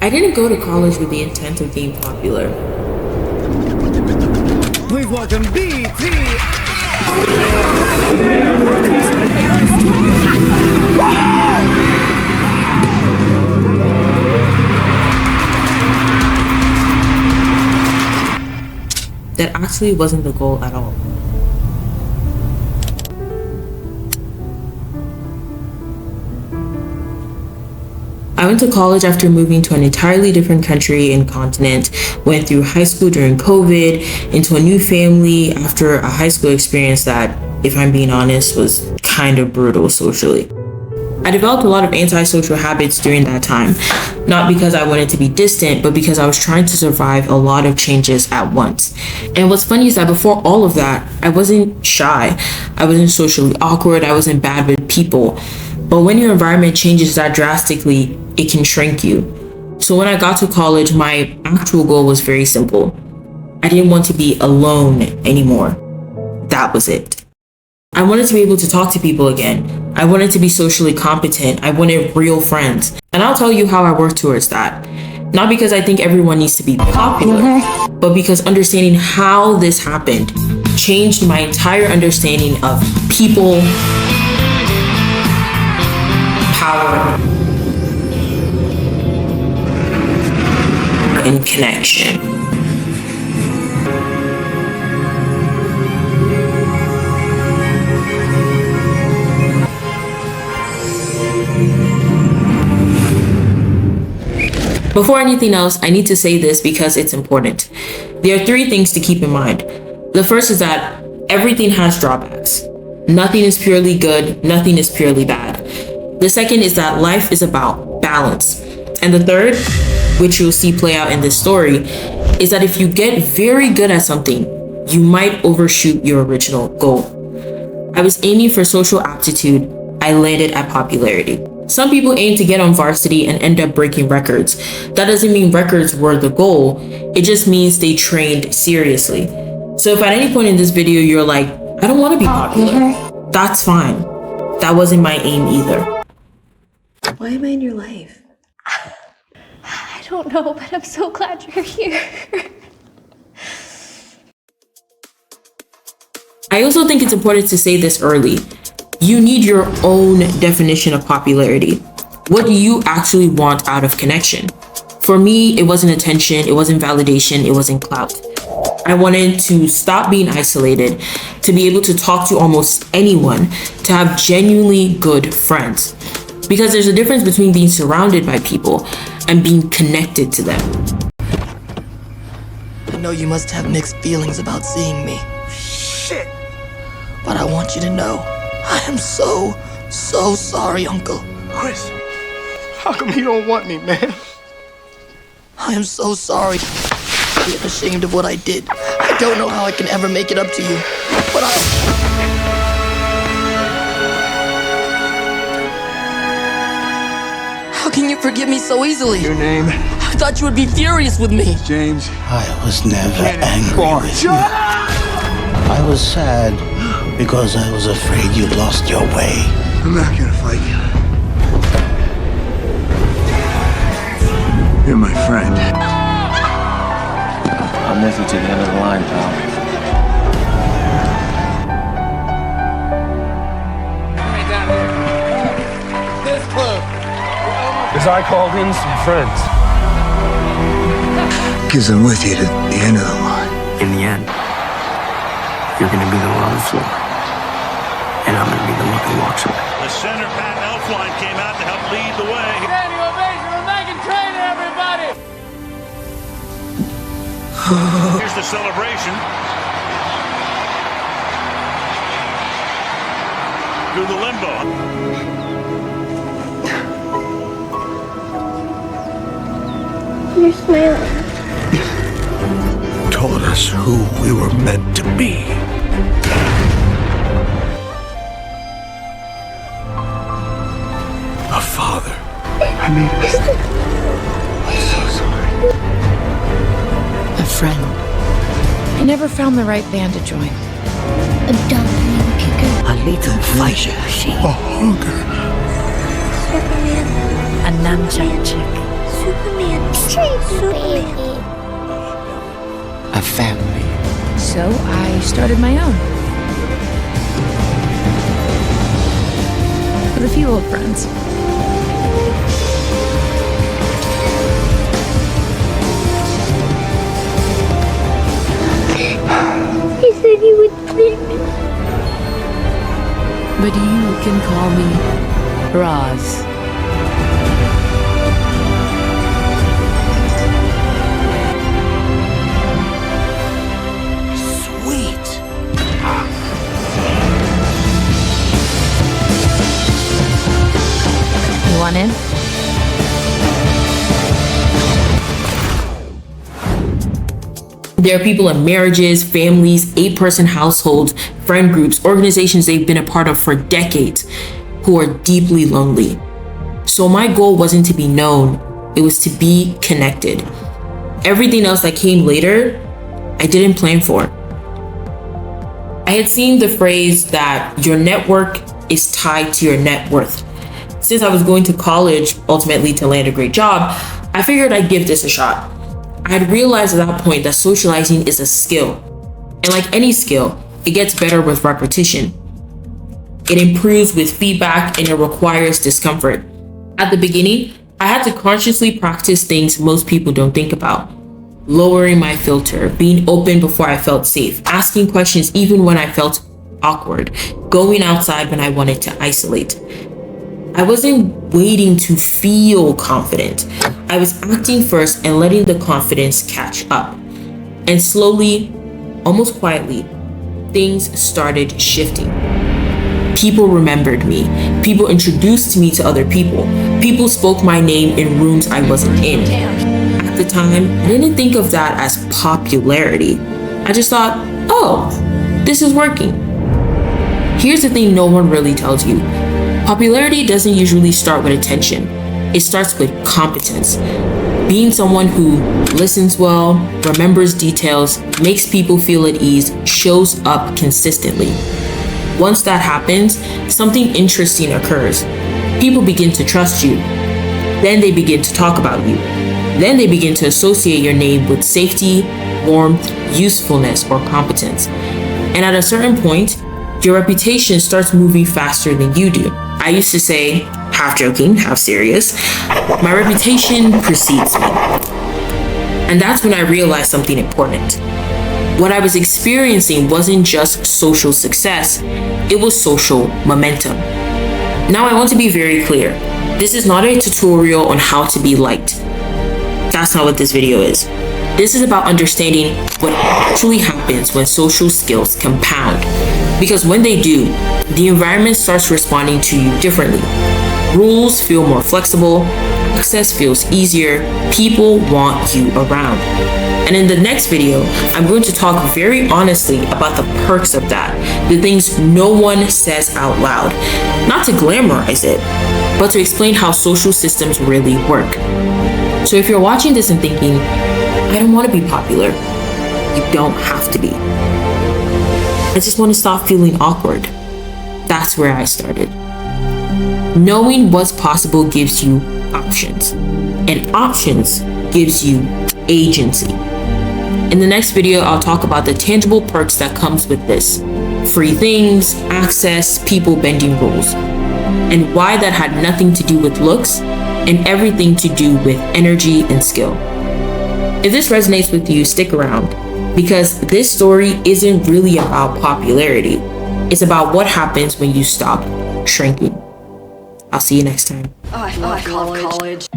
I didn't go to college with the intent of being popular. Please welcome BT. That actually wasn't the goal at all. I went to college after moving to an entirely different country and continent, went through high school during COVID, into a new family after a high school experience that, if I'm being honest, was kind of brutal socially. I developed a lot of antisocial habits during that time, not because I wanted to be distant, but because I was trying to survive a lot of changes at once. And what's funny is that before all of that, I wasn't shy, I wasn't socially awkward, I wasn't bad with people. But when your environment changes that drastically, it can shrink you. So when I got to college, my actual goal was very simple. I didn't want to be alone anymore. That was it. I wanted to be able to talk to people again. I wanted to be socially competent. I wanted real friends. And I'll tell you how I work towards that. Not because I think everyone needs to be popular, but because understanding how this happened changed my entire understanding of people, power, and connection. Before anything else, I need to say this because it's important. There are 3 things to keep in mind. The first is that everything has drawbacks. Nothing is purely good, nothing is purely bad. The second is that life is about balance. And the third, which you'll see play out in this story, is that if you get very good at something, you might overshoot your original goal. I was aiming for social aptitude. I landed at popularity. Some people aim to get on varsity and end up breaking records. That doesn't mean records were the goal. It just means they trained seriously. So if at any point in this video you're like, I don't want to be popular, that's fine. That wasn't my aim either. Why am I in your life? I don't know, but I'm so glad you're here. I also think it's important to say this early. You need your own definition of popularity. What do you actually want out of connection? For me, it wasn't attention, it wasn't validation, it wasn't clout. I wanted to stop being isolated, to be able to talk to almost anyone, to have genuinely good friends. Because there's a difference between being surrounded by people and being connected to them. I know you must have mixed feelings about seeing me. Shit. But I want you to know, I am so sorry, Uncle. Chris, how come you don't want me, man? I am so sorry. I am ashamed of what I did. I don't know how I can ever make it up to you, but How can you forgive me so easily? Your name? I thought you would be furious with me. James. I was never angry with you. I was sad because I was afraid you lost your way. I'm not gonna fight you. You're my friend. I'll miss you to the end of the line, pal. This close. Because I called in some friends. Because I'm with you to the end of the line. In the end, you're gonna be the one on the floor. And I'm gonna be the one who walks away. The center Pat Elfline came out to help lead the way. Standing ovation for Megan Trainor, everybody! Here's the celebration. Through the limbo. You're smiling. Taught us who we were meant to be. A father. I made a mistake. I'm so sorry. A friend. I never found the right band to join. A dumpling kicker. A lethal fighter. A hugger. Superman. A nunchuck chick. Superman. A family. So I started my own. With a few old friends. He said he would leave me. But you can call me Roz. Sweet. You want in? There are people in marriages, families, 8-person households, friend groups, organizations they've been a part of for decades who are deeply lonely. So my goal wasn't to be known, it was to be connected. Everything else that came later, I didn't plan for. I had seen the phrase that your network is tied to your net worth. Since I was going to college, ultimately to land a great job, I figured I'd give this a shot. I had realized at that point that socializing is a skill. And like any skill, it gets better with repetition. It improves with feedback and it requires discomfort. At the beginning, I had to consciously practice things most people don't think about. Lowering my filter, being open before I felt safe, asking questions even when I felt awkward, going outside when I wanted to isolate. I wasn't waiting to feel confident. I was acting first and letting the confidence catch up. And slowly, almost quietly, things started shifting. People remembered me. People introduced me to other people. People spoke my name in rooms I wasn't in. At the time, I didn't think of that as popularity. I just thought, oh, this is working. Here's the thing no one really tells you. Popularity doesn't usually start with attention. It starts with competence. Being someone who listens well, remembers details, makes people feel at ease, shows up consistently. Once that happens, something interesting occurs. People begin to trust you. Then they begin to talk about you. Then they begin to associate your name with safety, warmth, usefulness, or competence. And at a certain point, your reputation starts moving faster than you do. I used to say, half joking, half serious, my reputation precedes me. And that's when I realized something important. What I was experiencing wasn't just social success, it was social momentum. Now I want to be very clear. This is not a tutorial on how to be liked. That's not what this video is. This is about understanding what actually happens when social skills compound. Because when they do, the environment starts responding to you differently. Rules feel more flexible, access feels easier, people want you around. And in the next video, I'm going to talk very honestly about the perks of that, the things no one says out loud. Not to glamorize it, but to explain how social systems really work. So if you're watching this and thinking, I don't want to be popular, you don't have to be. I just want to stop feeling awkward. That's where I started. Knowing what's possible gives you options, and options gives you agency. In the next video, I'll talk about the tangible perks that comes with this. Free things, access, people bending rules, and why that had nothing to do with looks and everything to do with energy and skill. If this resonates with you, stick around, because this story isn't really about popularity. It's about what happens when you stop shrinking. I'll see you next time. Oh, I love college.